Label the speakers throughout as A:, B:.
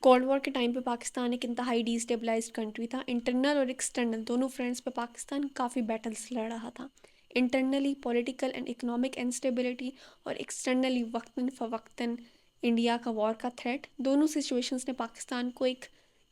A: Cold war के time पे पाकिस्तान एक इंतहाई डिस्टेबलाइज्ड कंट्री था। इंटरनल और एक्सटर्नल दोनों फ्रंट्स पे पाकिस्तान काफ़ी बैटल्स लड़ रहा था। Internally political and economic instability और एक्सटर्नली वक्तन फ़वक्तन इंडिया का वॉर का थ्रेट, दोनों सिचुएशंस ने पाकिस्तान को एक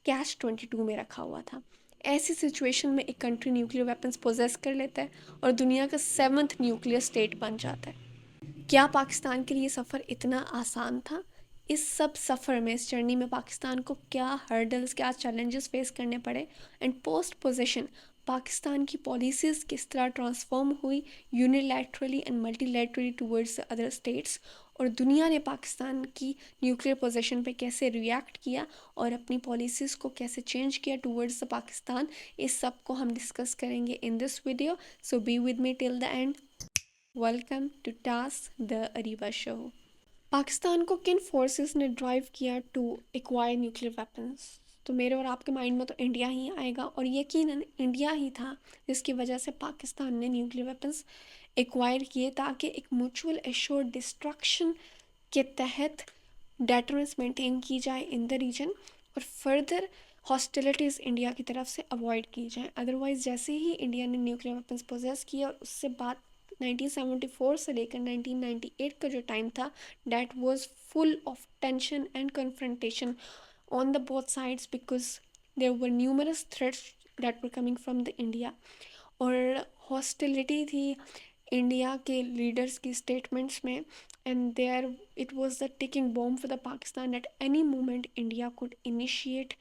A: कैश 22 में रखा हुआ था। ऐसी सिचुएशन में एक कंट्री न्यूक्लियर वेपन्स पोजेस कर लेता है और दुनिया का 7th न्यूक्लियर स्टेट बन जाता है। क्या पाकिस्तान के लिए सफ़र इतना आसान था? इस सब सफ़र में, इस जर्नी में पाकिस्तान को क्या हर्डल्स, क्या चैलेंजेस फेस करने पड़े एंड पोस्ट पोजीशन पाकिस्तान की पॉलिसीज़ किस तरह ट्रांसफॉर्म हुई unilaterally and multilaterally towards other states, और दुनिया ने पाकिस्तान की न्यूक्लियर पोजीशन पे कैसे रिएक्ट किया और अपनी पॉलिसीज़ को कैसे चेंज किया टूवर्ड्स पाकिस्तान, इस सब को हम डिस्कस करेंगे in this video. So be with me till the end. Welcome to task the Areeba show. Pakistan को किन फोर्सेस ने ड्राइव किया टू एक्वायर न्यूक्लियर वेपन्स? तो मेरे और आपके माइंड में तो इंडिया ही आएगा, और यकीनन इंडिया ही था जिसकी वजह से पाकिस्तान ने न्यूक्लियर वेपन्स एक्वायर किए, ताकि एक म्यूचुअल एश्योर्ड डिस्ट्रक्शन के तहत डेटरेंस मेंटेन की जाए इन द रीजन और फर्दर हॉस्टिलिटीज़ इंडिया की तरफ से अवॉइड की जाए। अदरवाइज़ जैसे ही इंडिया ने न्यूक्लियर वेपन्स पोजेस किया और उससे बाद 1974 से लेकर 1998 का जो टाइम था, that was full of tension and confrontation on the both sides, because there were numerous threats that were coming from the India, और हॉस्टिलिटी थी इंडिया के लीडर्स की स्टेटमेंट्स में, and there it was the ticking bomb for the Pakistan at any moment India could initiate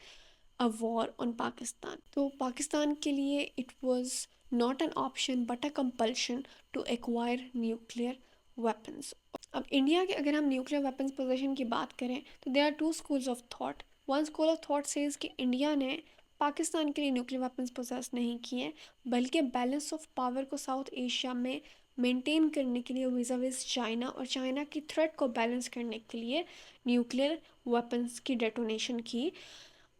A: a war on Pakistan. तो पाकिस्तान के लिए it was not an option but a compulsion to acquire nuclear weapons. अब India के अगर हम nuclear weapons position की बात करें तो there are two schools of thought. One school of thought says कि इंडिया ने पाकिस्तान के लिए न्यूक्लियर वेपन्स पोजेस नहीं किए, बल्कि बैलेंस ऑफ पावर को साउथ एशिया में मेंटेन करने के लिए विज़ा विज़ चाइना और चाइना की थ्रेट को बैलेंस करने के लिए न्यूक्लियर वेपन्स की डेटोनेशन की।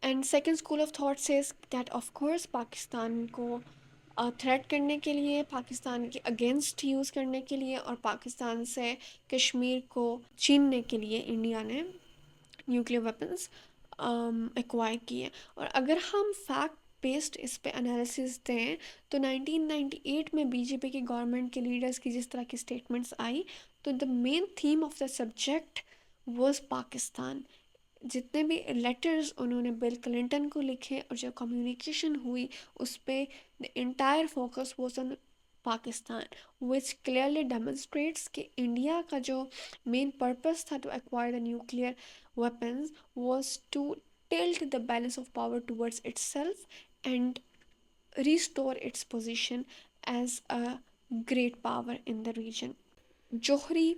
A: And second school of thought says that of course Pakistan को थ्रेट करने के लिए, पाकिस्तान के अगेंस्ट यूज़ करने के लिए और पाकिस्तान से कश्मीर को छीनने के लिए इंडिया ने न्यूक्लियर वेपन्स एक्वायर किए। और अगर हम फैक्ट बेस्ड इस पे एनालिसिस दें तो 1998 में बीजेपी की गवर्नमेंट के लीडर्स की जिस तरह की स्टेटमेंट्स आई, तो the main theme of the subject was Pakistan. जितने भी लेटर्स उन्होंने बिल क्लिंटन को लिखे और जो कम्युनिकेशन हुई उस पर the entire focus was on Pakistan, which clearly demonstrates कि इंडिया का जो मेन पर्पस था to acquire the nuclear weapons was to tilt the balance of power towards itself and restore its position as a great power in the region. जोहरी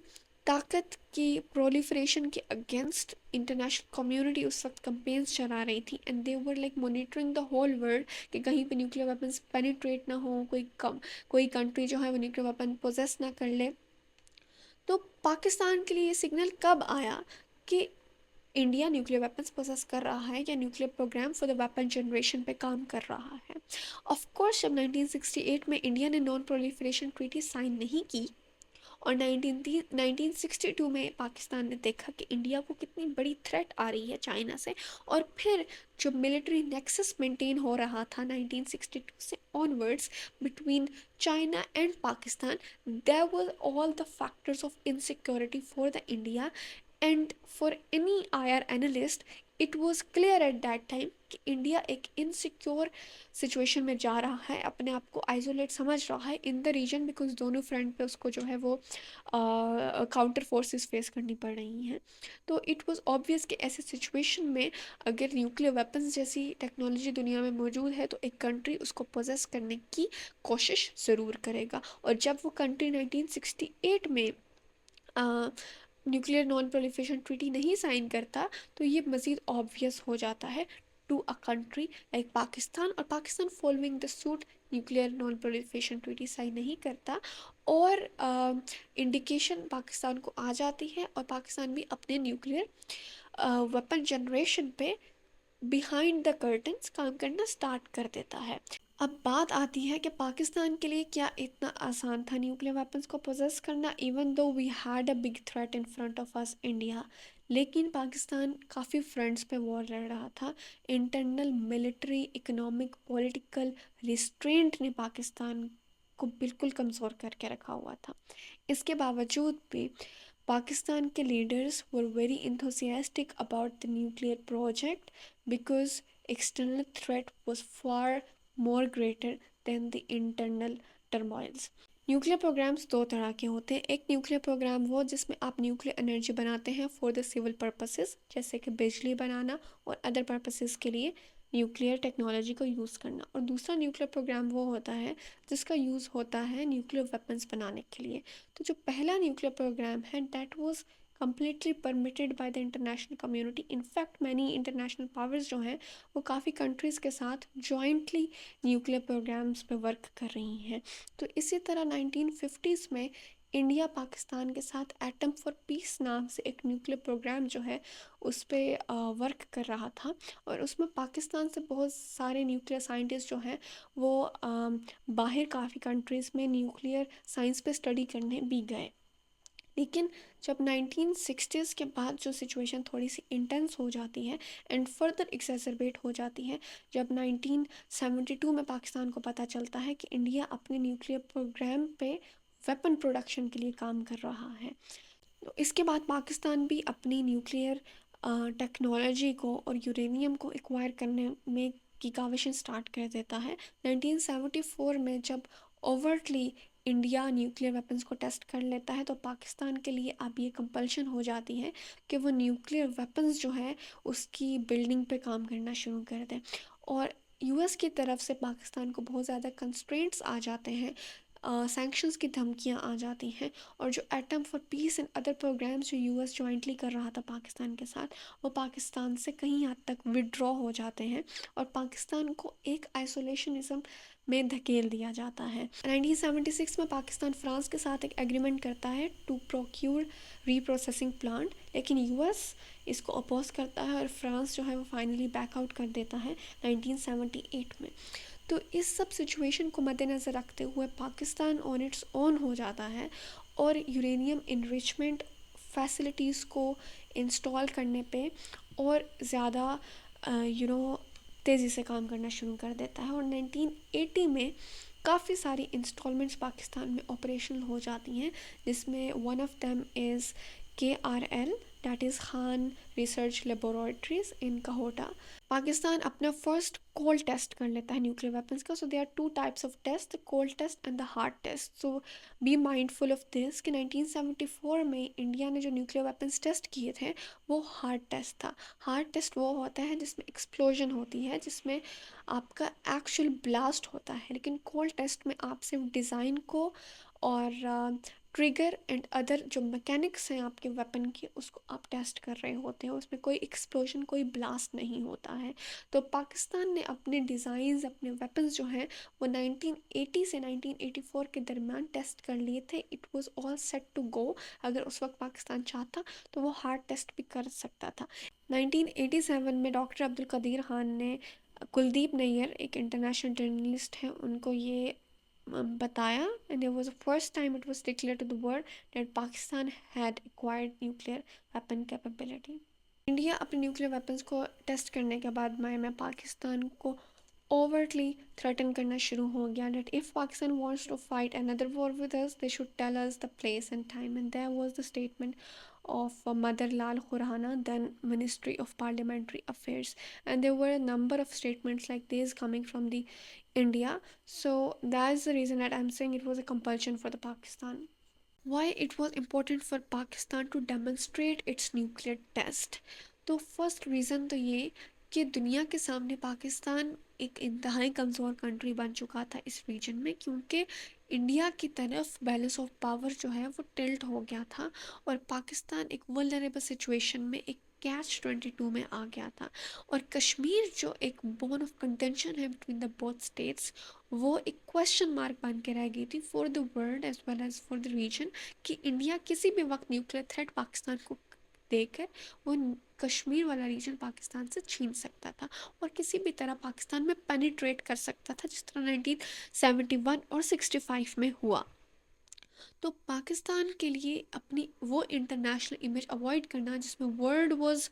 A: ताकत की proliferation के against international community उस वक्त companies चला रही थी, and they were like monitoring the whole world कि कहीं पे न्यूक्लियर वेपन्स पेनिट्रेट ना हो, कोई कंट्री जो है वो न्यूक्लियर वेपन पोजेस ना कर ले। तो पाकिस्तान के लिए सिग्नल कब आया कि इंडिया न्यूक्लियर वेपन्स पोजेस कर रहा है या nuclear programme for the weapon generation पे काम कर रहा है? ऑफ कोर्स जब 1968 में इंडिया ने नॉन प्रोलिफरेशन ट्रीटी साइन नहीं की और 1962 में पाकिस्तान ने देखा कि इंडिया को कितनी बड़ी थ्रेट आ रही है चाइना से, और फिर जो मिलिट्री नेक्सस मेंटेन हो रहा था 1962 से onwards between China and Pakistan, there was all the factors of insecurity for the India, and for any IR analyst it was clear at that time कि इंडिया एक इनसिक्योर सिचुएशन में जा रहा है, अपने आप को आइसोलेट समझ रहा है इन द रीजन, बिकॉज दोनों फ्रंट पे उसको जो है वो काउंटर फोर्सेस फेस करनी पड़ रही हैं। तो इट वाज ऑब्वियस कि ऐसे सिचुएशन में अगर न्यूक्लियर वेपन्स जैसी टेक्नोलॉजी दुनिया में मौजूद है तो एक कंट्री उसको पोजेस करने की कोशिश ज़रूर करेगा। और जब वो कंट्री 1968 में न्यूक्लियर नॉन प्रोलिफरेशन ट्रीटी नहीं साइन करता, तो ये मज़ीद ऑब्वियस हो जाता है to a country like Pakistan, और Pakistan following the suit nuclear non proliferation treaty sign नहीं करता, और इंडिकेशन पाकिस्तान को आ जाती है और पाकिस्तान भी अपने न्यूक्लियर वेपन जनरेशन पे बिहाइंड द कर्टन्स काम करना स्टार्ट कर देता है। अब बात आती है कि पाकिस्तान के लिए क्या इतना आसान था न्यूक्लियर वेपन्स को पोजेस करना, even though we had a big threat in front of us India. लेकिन पाकिस्तान काफ़ी फ्रंट्स पे वॉर लड़ रहा था। Internal military, economic, political restraint ने पाकिस्तान को बिल्कुल कमज़ोर करके रखा हुआ था। इसके बावजूद भी पाकिस्तान के leaders were very enthusiastic about the nuclear project because external threat was far more greater than the internal turmoils. Nuclear programmes दो तरह के होते हैं। एक न्यूक्लियर प्रोग्राम वो जिसमें आप न्यूक्लियर एनर्जी बनाते हैं फॉर द सिविल पर्पसेस, जैसे कि बिजली बनाना और अदर पर्पसेस के लिए न्यूक्लियर टेक्नोलॉजी को यूज़ करना। और दूसरा न्यूक्लियर प्रोग्राम वो होता है जिसका यूज़ होता है न्यूक्लियर वेपन्स बनाने के लिए। तो जो पहला न्यूक्लियर प्रोग्राम है that was completely permitted by the international community. In fact many international powers जो हैं वो काफ़ी कंट्रीज़ के साथ जॉइंटली न्यूक्लियर प्रोग्राम्स पे वर्क कर रही हैं। तो इसी तरह 1950s में इंडिया पाकिस्तान के साथ एटम फॉर पीस नाम से एक न्यूक्लियर प्रोग्राम जो है उस पर वर्क कर रहा था। और उसमें पाकिस्तान से बहुत सारे न्यूक्लियर साइंटिस्ट जो हैं वो बाहर काफ़ी कंट्रीज़ में न्यूक्लियर साइंस पे स्टडी करने भी गए। लेकिन जब 1960s के बाद जो सिचुएशन थोड़ी सी इंटेंस हो जाती है एंड फर्दर एक्सेसरबेट हो जाती है, जब 1972 में पाकिस्तान को पता चलता है कि इंडिया अपने न्यूक्लियर प्रोग्राम पे वेपन प्रोडक्शन के लिए काम कर रहा है, तो इसके बाद पाकिस्तान भी अपनी न्यूक्लियर टेक्नोलॉजी को और यूरेनियम को एक्वायर करने में की काविशें स्टार्ट कर देता है। 1974 में जब ओवरटली इंडिया न्यूक्लियर वेपन्स को टेस्ट कर लेता है तो पाकिस्तान के लिए अब ये कंपल्शन हो जाती है कि वो न्यूक्लियर वेपन्स जो है उसकी बिल्डिंग पे काम करना शुरू कर दें। और यूएस की तरफ से पाकिस्तान को बहुत ज़्यादा कंस्ट्रेंट्स आ जाते हैं, सैंक्शंस की धमकियां आ जाती हैं। और जो atom for peace and other programmes जो यूएस जॉइंटली कर रहा था पाकिस्तान के साथ, वो पाकिस्तान से कहीं हद तक विड्रॉ हो जाते हैं और पाकिस्तान को एक आइसोलेशनिज्म में धकेल दिया जाता है। 1976 में पाकिस्तान फ्रांस के साथ एक एग्रीमेंट करता है टू प्रोक्यूर रीप्रोसेसिंग प्लांट, लेकिन यूएस इसको अपोज करता है और फ्रांस जो है वो फाइनली बैकआउट कर देता है 1978 में। तो इस सब सिचुएशन को मद्देनज़र रखते हुए पाकिस्तान ऑन इट्स ओन हो जाता है और यूरेनियम इनरिचमेंट फैसिलिटीज़ को इंस्टॉल करने पे और ज़्यादा तेज़ी से काम करना शुरू कर देता है। और 1980 में काफ़ी सारी इंस्टॉलमेंट्स पाकिस्तान में ऑपरेशनल हो जाती हैं, जिसमें one of them is KRL, that is Khan research laboratories in Kahuta. Pakistan अपना फर्स्ट कोल्ड टेस्ट कर लेता है न्यूक्लियर वेपन्स का। So they are two types of test, the cold test and the hard test. So be mindful of this कि 1974 में India ने जो nuclear weapons test किए थे वो हार्ड टेस्ट था। हार्ड टेस्ट वो होता है जिसमें एक्सप्लोजन होती है, जिसमें आपका एक्चुअल ब्लास्ट होता है। लेकिन कोल्ड टेस्ट में आप सिर्फ डिज़ाइन को और ट्रिगर एंड अदर जो मैकेनिक्स हैं आपके वेपन की उसको आप टेस्ट कर रहे होते हैं, उसमें कोई एक्सप्लोजन, कोई ब्लास्ट नहीं होता है। तो पाकिस्तान ने अपने डिज़ाइंस, अपने वेपन्स जो हैं वो 1980 से 1984 के दरमियान टेस्ट कर लिए थे। It was all set to go. अगर उस वक्त पाकिस्तान चाहता तो वो हार्ड टेस्ट भी कर सकता था। 1987 में डॉक्टर अब्दुल कदीर खान ने, कुलदीप नैयर एक इंटरनेशनल जर्नलिस्ट हैं, उनको ये बताया and it was the first time it was declared to the world that Pakistan had acquired nuclear weapon capability. India अपने न्यूक्लियर वेपन्स को टेस्ट करने के बाद में पाकिस्तान को overtly threaten करना शुरू हो गया that if Pakistan wants to fight another war with us, they should tell us the place and time. And there was the statement of Madar Lal Khurana, then Ministry of Parliamentary Affairs. And there were a number of statements like this coming from the India. So that's the reason that I'm saying it was a compulsion for the Pakistan. Why it was important for Pakistan to demonstrate its nuclear test? तो first reason तो ये कि दुनिया के सामने पाकिस्तान एक इंतहाई कमज़ोर कंट्री बन चुका था इस रीजन में, क्योंकि इंडिया की तरफ बैलेंस ऑफ पावर जो है वो टिल्ट हो गया था और पाकिस्तान एक वल्नरेबल सिचुएशन में, एक कैच 22 में आ गया था। और कश्मीर जो एक बोन ऑफ कंटेंशन है बिटवीन द बोथ स्टेट्स, वो एक क्वेश्चन मार्क बन के रह गई थी for the world as well as for the region कि इंडिया किसी भी वक्त न्यूक्लियर थ्रेट पाकिस्तान को देकर वो कश्मीर वाला रीजन पाकिस्तान से छीन सकता था और किसी भी तरह पाकिस्तान में पेनिट्रेट कर सकता था, जिस तरह 1971 और 65 में हुआ। तो पाकिस्तान के लिए अपनी वो इंटरनेशनल इमेज अवॉइड करना जिसमें world was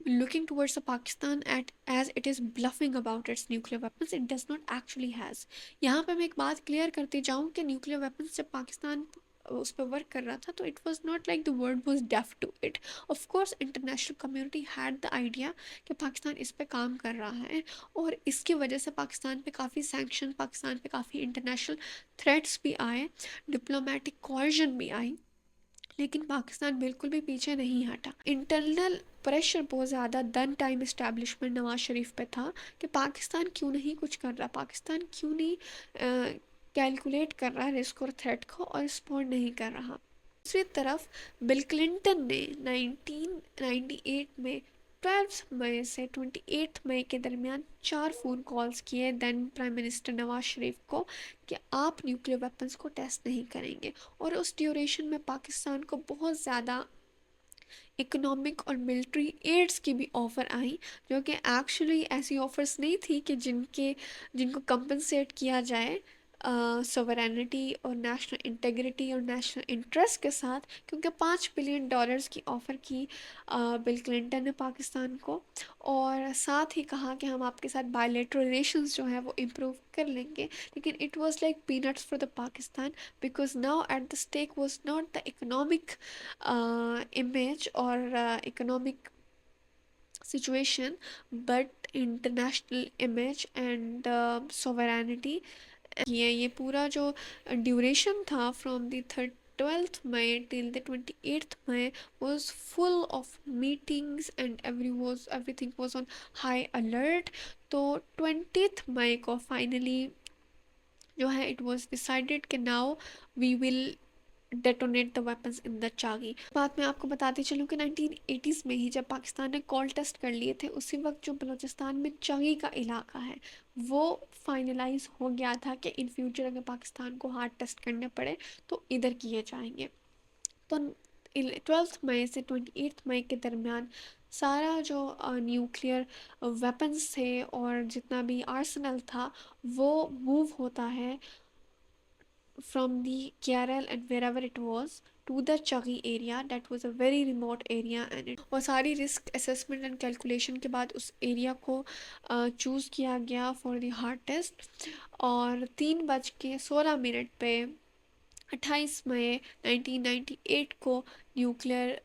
A: looking towards the Pakistan at as it is bluffing about its nuclear weapons, it does not actually has। यहाँ पे मैं एक बात क्लियर करती जाऊँ कि न्यूक्लियर वेपन्स जब पाकिस्तान उस पर वर्क कर रहा था तो it was not like the world was deaf to it. Of course international community had the idea कि पाकिस्तान इस पे काम कर रहा है और इसकी वजह से पाकिस्तान पे काफ़ी सैंक्शन, पाकिस्तान पे काफ़ी इंटरनेशनल थ्रेट्स भी आए, डिप्लोमेटिक कॉर्जन भी आई, लेकिन पाकिस्तान बिल्कुल भी पीछे नहीं हटा। इंटरनल प्रेशर बहुत ज़्यादा दन टाइम इस्टेब्लिशमेंट नवाज शरीफ पे था कि पाकिस्तान क्यों नहीं कुछ कर रहा, पाकिस्तान क्यों नहीं कैलकुलेट कर रहा रिस्क और थ्रेट को और रिस्पॉन्ड नहीं कर रहा। दूसरी तरफ बिल क्लिंटन ने 1998 में 12 मई से 28 मई के दरमियान 4 फ़ोन कॉल्स किए then prime minister Nawaz Sharif को कि आप न्यूक्लियर वेपन्स को टेस्ट नहीं करेंगे। और उस ड्यूरेशन में पाकिस्तान को बहुत ज़्यादा इकोनॉमिक और मिलिट्री एड्स की भी ऑफ़र आई, जो कि एक्चुअली ऐसी ऑफ़र्स नहीं थी कि जिनको कंपनसेट किया जाए सोवरेनिटी और नेशनल इंटेग्रिटी और नेशनल इंटरेस्ट के साथ, क्योंकि $5 बिलियन की ऑफ़र की बिल क्लिंटन ने पाकिस्तान को, और साथ ही कहा कि हम आपके साथ बायलेटरल रिलेशंस जो है वो इम्प्रूव कर लेंगे। लेकिन it was like peanuts for the Pakistan, because now at the stake was not the economic image or economic situation, but international image and sovereignty। ये पूरा जो ड्यूरेशन था from the 12th May till the 28th May was full of meetings and everything was on high alert। तो 20th मई को finally जो है it was decided कि now we will detonate the weapons in the Chagai. बात मैं आपको बताती चलूँ कि 1980s में ही जब पाकिस्तान ने कॉल टेस्ट कर लिए थे, उसी वक्त जो बलूचिस्तान में चागी का इलाका है वो फाइनलाइज हो गया था कि इन फ्यूचर अगर पाकिस्तान को हार्ड टेस्ट करने पड़े तो इधर किए जाएंगे। तो 12 मई से 28 मई के दरमियान सारा जो न्यूक्लियर वेपन्स थे और जितना भी आर्सनल था वो मूव होता है from the KRL and wherever it was to the Chagi area that was a very remote area and it और सारी रिस्क असेसमेंट एंड कैलकुलेशन के बाद उस एरिया को चूज़ किया गया फॉर द हार्ट टेस्ट। और 3:16 पे 28 मई 1998 को न्यूक्लियर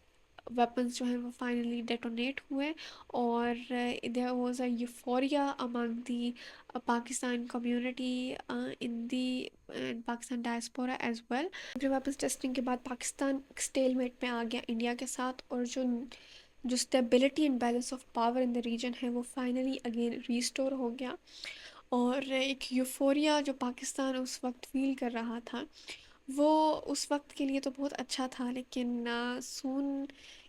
A: वेपन्स जो हैं वो फाइनली डेटोनेट हुए और there was a euphoria among the Pakistan community in the Pakistan diaspora as well. Nuclear weapons testing के बाद पाकिस्तान स्टेलमेट में आ गया इंडिया के साथ और जो stability and balance of power in the region है वो फाइनली अगेन रीस्टोर हो गया। और एक यूफोरिया जो पाकिस्तान उस वक्त फील कर रहा था वो उस वक्त के लिए तो बहुत अच्छा था, लेकिन सून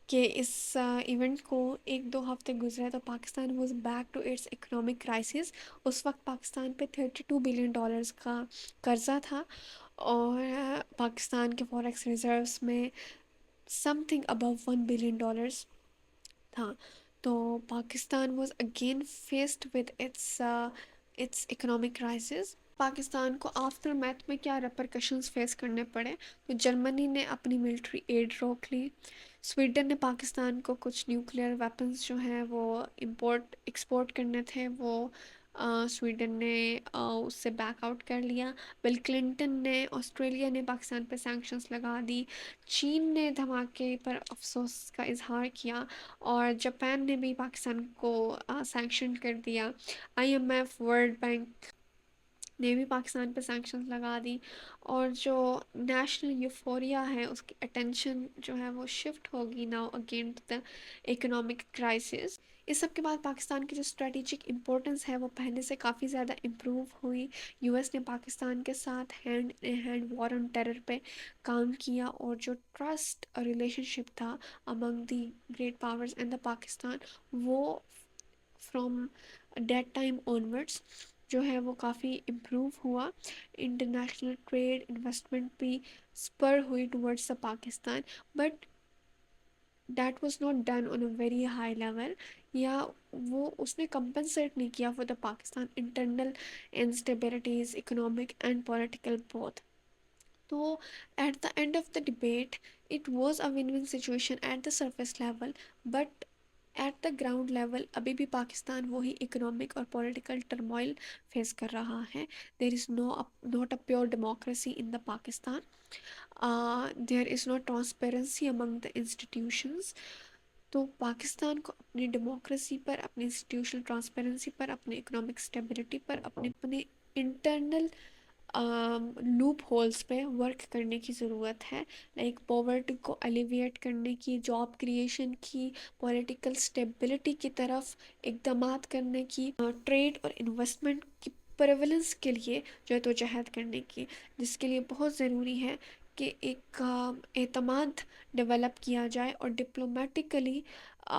A: के इस इवेंट को 1-2 हफ्ते गुजरे तो Pakistan was back to its economic crisis. उस वक्त पाकिस्तान पे $32 बिलियन का कर्जा था और पाकिस्तान के फॉरेक्स रिजर्व्स में समथिंग अबव $1 बिलियन था। तो Pakistan was again faced with its economic crisis. Pakistan को आफ्टर मैथ में क्या रेपरकशंस फेस करने पड़े, तो जर्मनी ने अपनी मिलिट्री एड रोक ली, स्वीडन ने पाकिस्तान को कुछ न्यूक्लियर वेपन्स जो हैं वो इंपोर्ट एक्सपोर्ट करने थे वो स्वीडन ने उससे बैक आउट कर लिया। बिल क्लिंटन ने ऑस्ट्रेलिया ने पाकिस्तान पर सैंक्शंस लगा दी, चीन ने धमाके पर अफसोस का इजहार किया और जापान ने भी पाकिस्तान को सैंक्शन कर दिया। आईएमएफ, वर्ल्ड बैंक ने भी पाकिस्तान पे सैंक्शंस लगा दी और जो नेशनल यूफोरिया है उसकी अटेंशन जो है वो शिफ्ट होगी now again to the economic crisis. इस सब के बाद पाकिस्तान की जो स्ट्रेटेजिक इंपॉर्टेंस है वो पहले से काफ़ी ज़्यादा इम्प्रूव हुई। यूएस ने पाकिस्तान के साथ hand in hand war on terror पे काम किया और जो ट्रस्ट और रिलेशनशिप था among the great powers and the Pakistan वो फ्रॉम डेट टाइम ऑनवर्ड्स जो है वो काफ़ी इम्प्रूव हुआ। इंटरनेशनल ट्रेड इन्वेस्टमेंट भी स्पर हुई towards the Pakistan. But that was not done on a very high level, या वो उसने कंपनसेट नहीं किया for the Pakistan internal instabilities economic and political both. तो at the end of the debate, it was a win-win situation at the surface level, but at the ground level अभी भी पाकिस्तान वही economic और पॉलिटिकल टर्मोइल फेस कर रहा है. There is not a pure democracy in the Pakistan. There is not transparency among the institutions. तो पाकिस्तान को अपनी डेमोक्रेसी पर, अपनी इंस्टीट्यूशनल ट्रांसपेरेंसी पर, अपनी इकोनॉमिक स्टेबिलिटी पर, अपने अपने इंटरनल लूप होल्स पे वर्क करने की ज़रूरत है. लाइक पॉवर्टी को एलिविएट करने की, जॉब क्रिएशन की, पॉलिटिकल स्टेबिलिटी की तरफ इकदामात करने की, ट्रेड और इन्वेस्टमेंट की प्रेवलेंस के लिए जहद करने की, जिसके लिए बहुत ज़रूरी है कि एक एतमाद डेवलप किया जाए और डिप्लोमेटिकली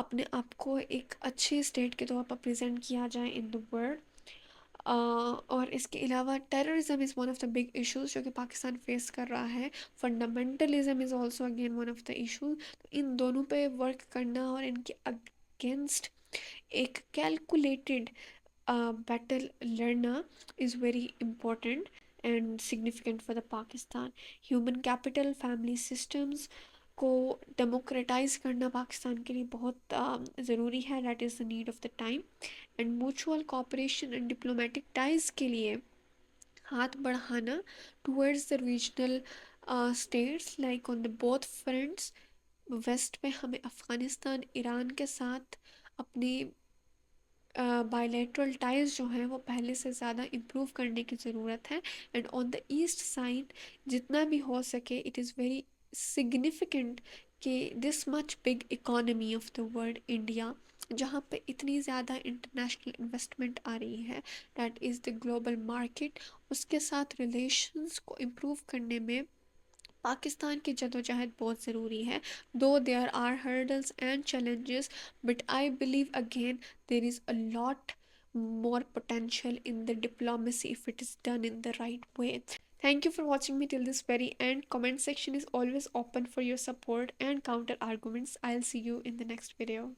A: अपने आप को एक अच्छे स्टेट के तौर पर प्रेजेंट किया जाए इन द वर्ल्ड. और इसके अलावा terrorism is one of the big issues जो कि पाकिस्तान फेस कर रहा है. Fundamentalism is also again one of the issue. तो इन दोनों पे वर्क करना और इनके अगेंस्ट एक कैलकुलेटेड बैटल लड़ना is very important and significant for the Pakistan. Human capital, family systems को डेमोक्रेटाइज करना पाकिस्तान के लिए बहुत ज़रूरी है. That is the need of the time. And mutual cooperation and diplomatic ties के लिए हाथ बढ़ाना towards the regional states like on the both fronts. West में हमें अफ़गानिस्तान, ईरान के साथ अपनी बायलैटरल टाइज जो हैं वो पहले से ज़्यादा इम्प्रूव करने की ज़रूरत है. And on the east side जितना भी हो सके, इट इज़ वेरी सिग्निफिकेंट कि this much big economy of the world India, जहाँ पे इतनी ज़्यादा इंटरनेशनल इन्वेस्टमेंट आ रही है, that is the global market, उसके साथ रिलेशंस को इम्प्रूव करने में पाकिस्तान की जदोजहद बहुत ज़रूरी है. दो there are hurdles and challenges, but I believe again there is a lot more potential in the diplomacy if it is done in the right way. Thank you for watching me till this very end. Comment section is always open for your support and counter arguments. I'll see you in the next video.